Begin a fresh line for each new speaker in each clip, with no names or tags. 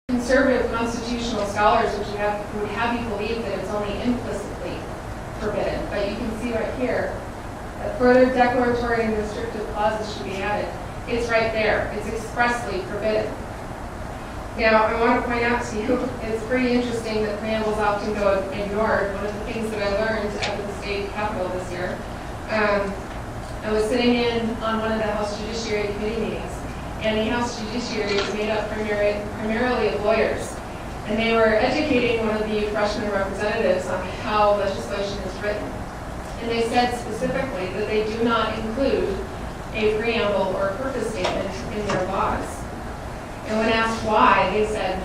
conservative constitutional scholars would have you believe that it's only implicitly forbidden. But you can see right here that further declaratory and restrictive clauses should be added. It's right there. It's expressly forbidden. Now, I want to point out to you, it's pretty interesting that preambles often go ignored. One of the things that I learned at the state capitol this year, I was sitting in on one of the House Judiciary Committee meetings, and the House Judiciary is made up primarily of lawyers. And they were educating one of the freshman representatives on how legislation is written. And they said specifically that they do not include a preamble or a purpose statement in their laws. And when asked why, they said,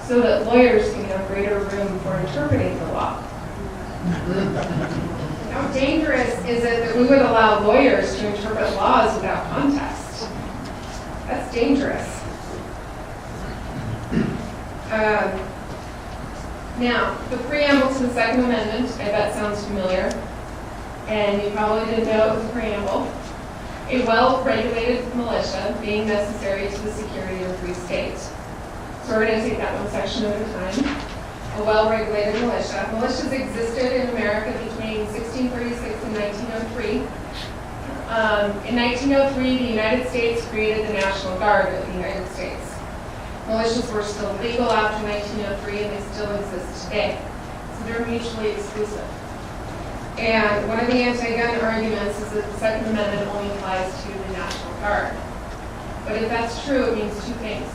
so that lawyers can have greater room for interpreting the law. How dangerous is it that we would allow lawyers to interpret laws without context? That's dangerous. Now, the preamble to the Second Amendment, I bet sounds familiar, and you probably didn't know it was a preamble. A well-regulated militia being necessary to the security of a free state. So we're going to take that one section at a time. A well-regulated militia. Militias existed in America between 1636 and 1903. In 1903, the United States created the National Guard of the United States. Militias were still legal after 1903, and they still exist today. So they're mutually exclusive. And one of the anti-gun arguments is that the Second Amendment only applies to the National Guard. But if that's true, it means two things.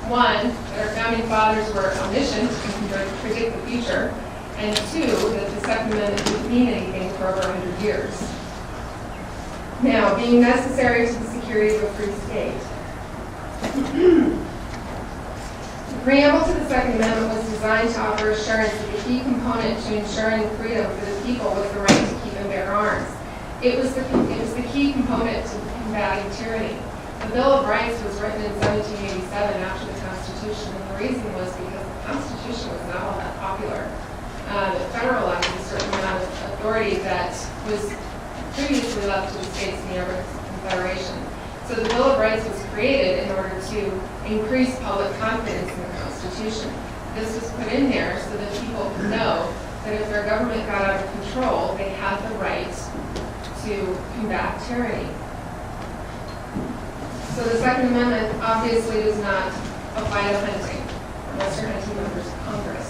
One, that our founding fathers were omniscient and could predict the future. And two, that the Second Amendment didn't mean anything for over 100 years. Now, being necessary to the security of a free state. The preamble to the Second Amendment was designed to offer assurance that the key component to ensuring freedom for the people was the right to keep and bear arms. It was the key component to combating tyranny. The Bill of Rights was written in 1787 after the Constitution, and the reason was because the Constitution was not all that popular. It federalized a certain amount of authority that was previously left to the states in the Urban Confederation. So the Bill of Rights was created in order to increase public confidence in the Constitution. This was put in there so that people could know that if their government got out of control, they had the right to combat tyranny. So the Second Amendment obviously does not apply to hunting, unless you're hunting members of Congress.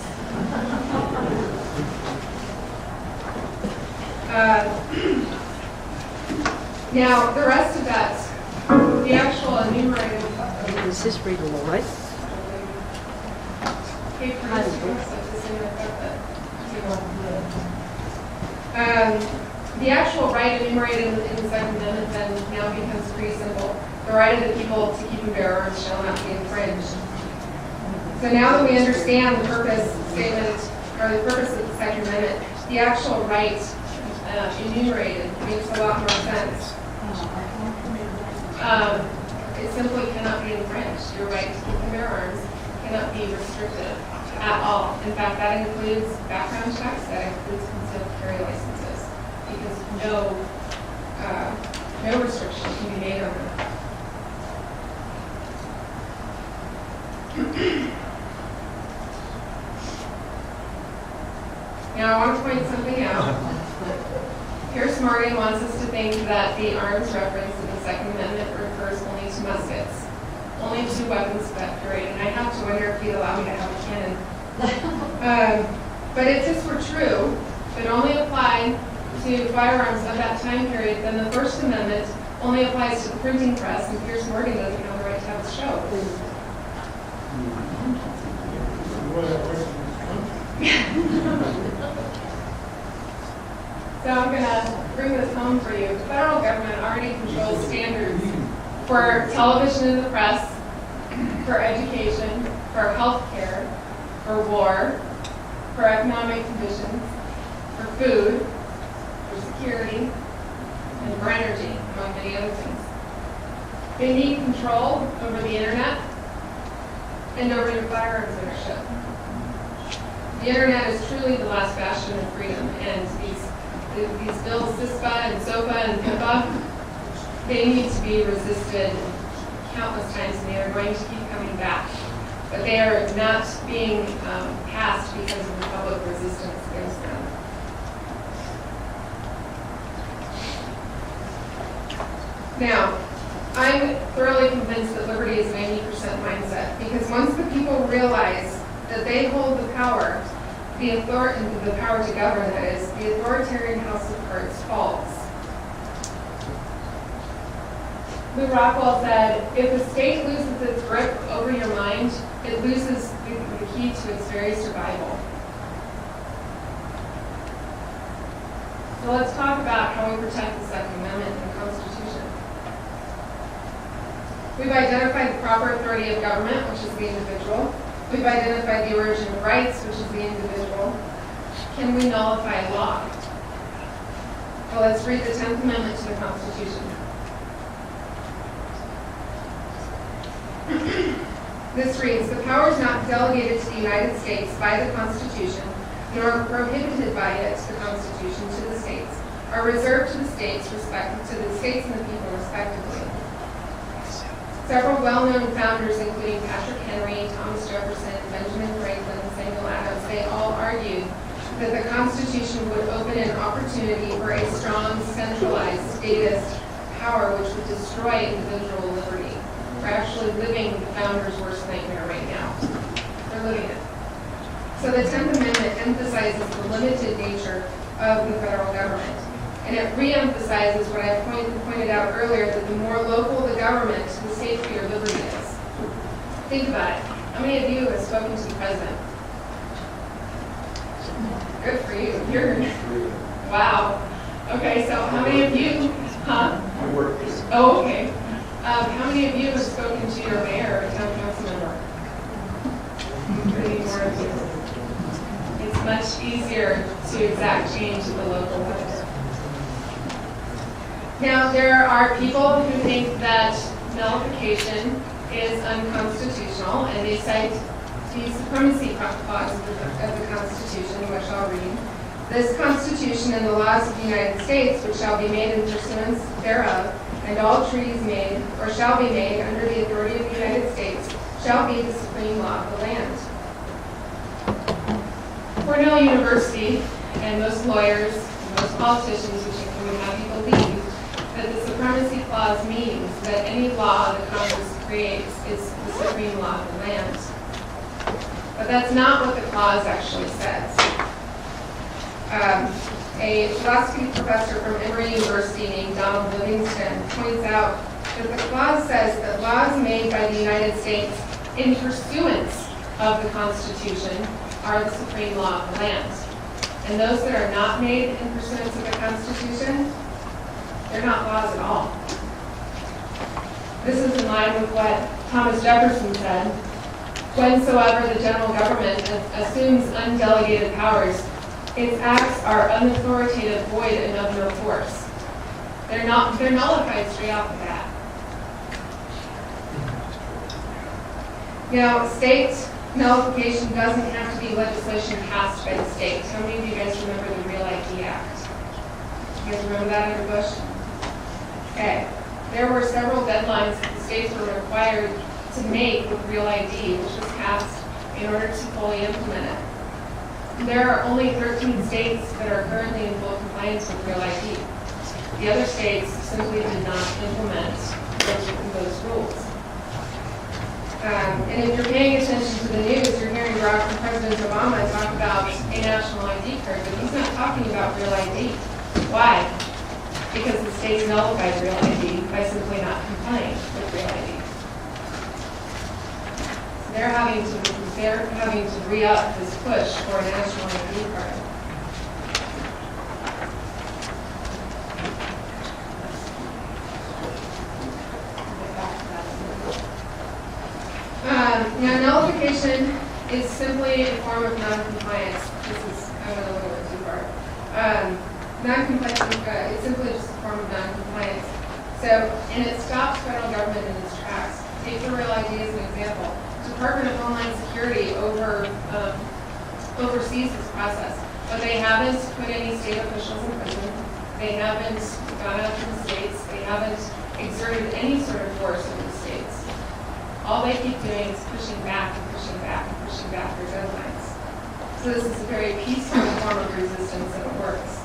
Now, the rest of that, the actual enumerated...
Is this readable, right?
The actual right enumerated in the Second Amendment then now becomes pretty simple. The right of the people to keep and bear arms shall not be infringed. So now that we understand the purpose statement, or the purpose of the Second Amendment, the actual right enumerated makes a lot more sense. It simply cannot be infringed. Your right to keep and bear arms cannot be restricted at all. In fact, that includes background checks, that includes concealed carry licenses, because no restriction can be made on them. Now, I want to point something out. Pierce Morgan wants us to think that the arms reference in the Second Amendment refers only to muskets, only to weapons of that period. And I have to wonder if he'd allow me to have a cannon. But if this were true, if it only applied to firearms of that time period, then the First Amendment only applies to the printing press, and Pierce Morgan doesn't have the right to have a show. So I'm going to bring this home for you. The federal government already controls standards for television and the press, for education, for health care, for war, for economic conditions, for food, for security, and for energy, among many other things. They need control over the internet and over your firearms ownership. The internet is truly the last bastion of freedom, and these bills, CISPA and SOPA and PIPA, they need to be resisted countless times, and they are going to keep coming back. but they are not being passed because of the public resistance against them. Now, I'm thoroughly convinced that liberty is 90% mindset, because once the people realize that they hold the power, the power to govern, that is, the authoritarian house of cards falls. Lou Rockwell said, if a state loses its grip over your mind, it loses the key to its very survival. So let's talk about how we protect the Second Amendment and the Constitution. We've identified the proper authority of government, which is the individual. We've identified the origin of rights, which is the individual. Can we nullify a law? Well, let's read the 10th Amendment to the Constitution. This reads, the power is not delegated to the United States by the Constitution, nor prohibited by it, the Constitution, to the states, are reserved to the states and the people respectively. Several well-known founders, including Patrick Henry, Thomas Jefferson, Benjamin Franklin, and Samuel Adams, they all argued that the Constitution would open an opportunity for a strong, centralized, statist power which would destroy individual liberty. We're actually living the founders' worst nightmare right now. They're living it. So the 10th Amendment emphasizes the limited nature of the federal government. And it re-emphasizes what I pointed out earlier, that the more local the government, the safer your liberty is. Think about it. How many of you have spoken to the president? Good for you. Wow. Okay, so how many of you, Oh, okay. How many of you have spoken to your mayor or town council member? Many more of you. It's much easier to exact change at the local level. Now, there are people who think that nullification is unconstitutional, and they cite the supremacy clause of the Constitution, which I'll read. This Constitution and the laws of the United States, which shall be made in pursuance thereof, and all treaties made, or shall be made under the authority of the United States, shall be the supreme law of the land. Cornell University and most lawyers, and most politicians, which include happy believe that the supremacy clause means that any law that Congress creates is the supreme law of the land. But that's not what the clause actually says. A philosophy professor from Emory University named Donald Livingston points out that the clause says that laws made by the United States in pursuance of the Constitution are the supreme law of the land. And those that are not made in pursuance of the Constitution, they're not laws at all. This is in line with what Thomas Jefferson said, whensoever the general government assumes undelegated powers, its acts are unauthoritative, void, and of no force. They're nullified straight off the bat. Now, state nullification doesn't have to be legislation passed by the state. How many of you guys remember the Real ID Act? You guys remember that under Bush? Okay. There were several deadlines that the states were required to make with Real ID, which was passed in order to fully implement it. There are only 13 states that are currently in full compliance with Real ID. The other states simply did not implement those rules. And if you're paying attention to the news, you're hearing President Obama talk about a national ID card, but he's not talking about Real ID. Why? Because the states nullified Real ID by simply not complying with Real ID. They're having to re-up this push for a national ID card. Now, nullification is simply a form of non-compliance. I went a little bit too far. Non-compliance, it's simply just a form of non-compliance. So, and it stops federal government in its tracks. Take the Real ID as an example. Department of Homeland Security oversees this process, but they haven't put any state officials in prison. They haven't gone out to the states. They haven't exerted any sort of force over the states. all they keep doing is pushing back and pushing back and pushing back their deadlines. So this is a very peaceful form of resistance, and it works.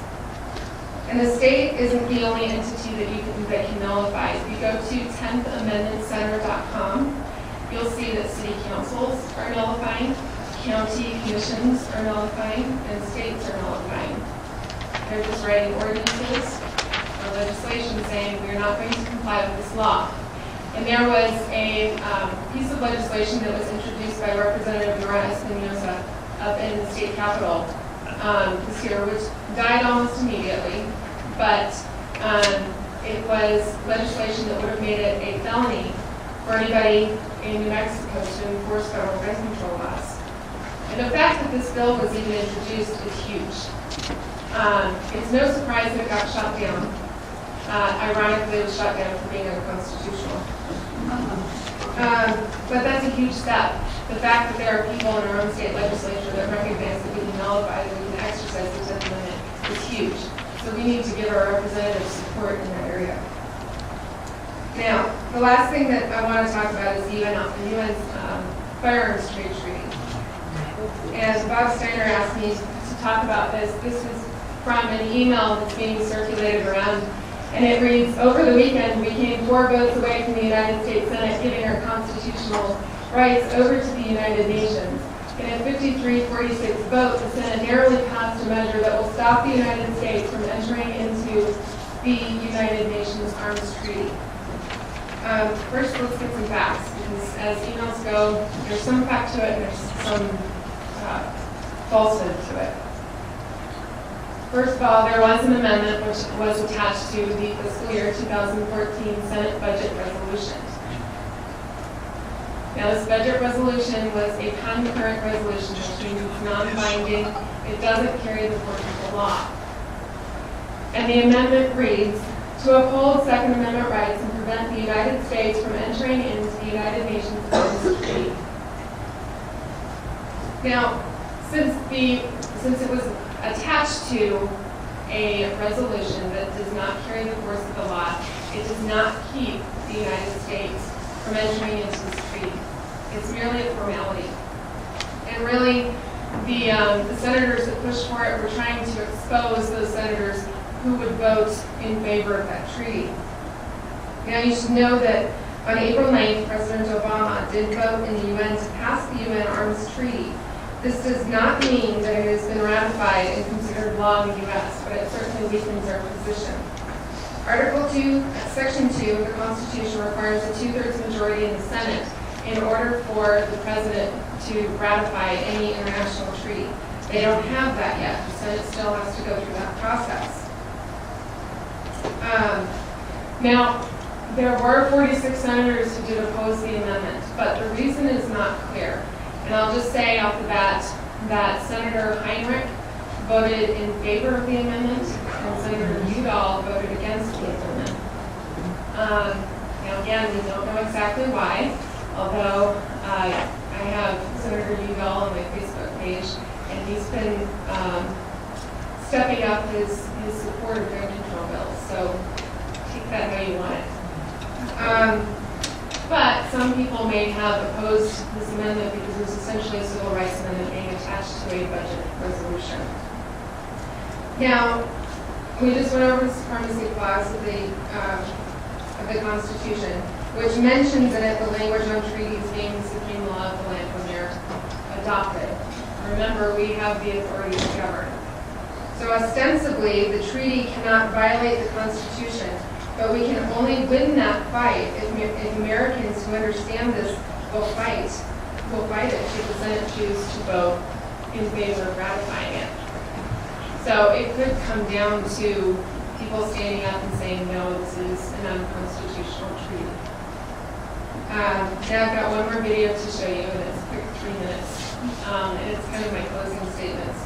And the state isn't the only entity that can nullify. If you go to 10thamendmentcenter.com, you'll see that city councils are nullifying, county commissions are nullifying, and states are nullifying. They're just writing ordinances or legislation saying we're not going to comply with this law. And there was a piece of legislation that was introduced by Representative Nora Espinosa up in the state capitol this year, which died almost immediately. But it was legislation that would have made it a felony for anybody in New Mexico to enforce federal gun control laws. And the fact that this bill was even introduced is huge. It's no surprise that it got shot down. Ironically, it was shot down for being unconstitutional. But that's a huge step. The fact that there are people in our own state legislature that recognize that we can nullify, that we can exercise the 10th Amendment is huge. So we need to give our representatives support in that area. Now, the last thing that I want to talk about is the UN's Firearms Trade Treaty. And Bob Steiner asked me to talk about this. This was from an email that's being circulated around. And it reads, over the weekend, we came 4 votes away from the United States Senate giving our constitutional rights over to the United Nations. In a 53-46 vote, the Senate narrowly passed a measure that will stop the United States from entering into the United Nations Arms Treaty. First, let's get some facts, because as emails go, there's some fact to it and there's some falsehood to it. First of all, there was an amendment which was attached to the fiscal year 2014 Senate budget resolution. Now, this budget resolution was a concurrent resolution, which means it's non-binding. It doesn't carry the force of the law. And the amendment reads, to uphold Second Amendment rights and prevent the United States from entering into the United Nations Arms Treaty. Now, since it was attached to a resolution that does not carry the force of the law, it does not keep the United States from entering into this treaty. It's merely a formality. And really, the senators that pushed for it were trying to expose those senators who would vote in favor of that treaty. Now, you should know that on April 9th, President Obama did vote in the UN to pass the UN Arms Treaty. This does not mean that it has been ratified and considered law in the U.S., but it certainly weakens our position. Article 2, Section 2 of the Constitution requires a 2/3 majority in the Senate in order for the President to ratify any international treaty. They don't have that yet. The Senate still has to go through that process. Now, there were 46 senators who did oppose the amendment, but the reason is not clear. And I'll just say off the bat that Senator Heinrich voted in favor of the amendment, and Senator Udall voted against the amendment. Now again, we don't know exactly why, although I have Senator Udall on my Facebook page, and he's been stepping up his support of gun control bills, so take that how you want it. But some people may have opposed this amendment because it was essentially a civil rights amendment being attached to a budget resolution. Now, we just went over the supremacy clause of the Constitution, which mentions in it the language on treaties being the supreme law of the land when they're adopted. Remember, we have the authority to govern. So ostensibly, the treaty cannot violate the Constitution, but we can only win that fight if Americans who understand this will fight it should the Senate choose to vote in favor of ratifying it. So it could come down to people standing up and saying, no, this is an unconstitutional treaty. Now I've got one more video to show you, and it's a quick 3 minutes, and it's kind of my closing statements.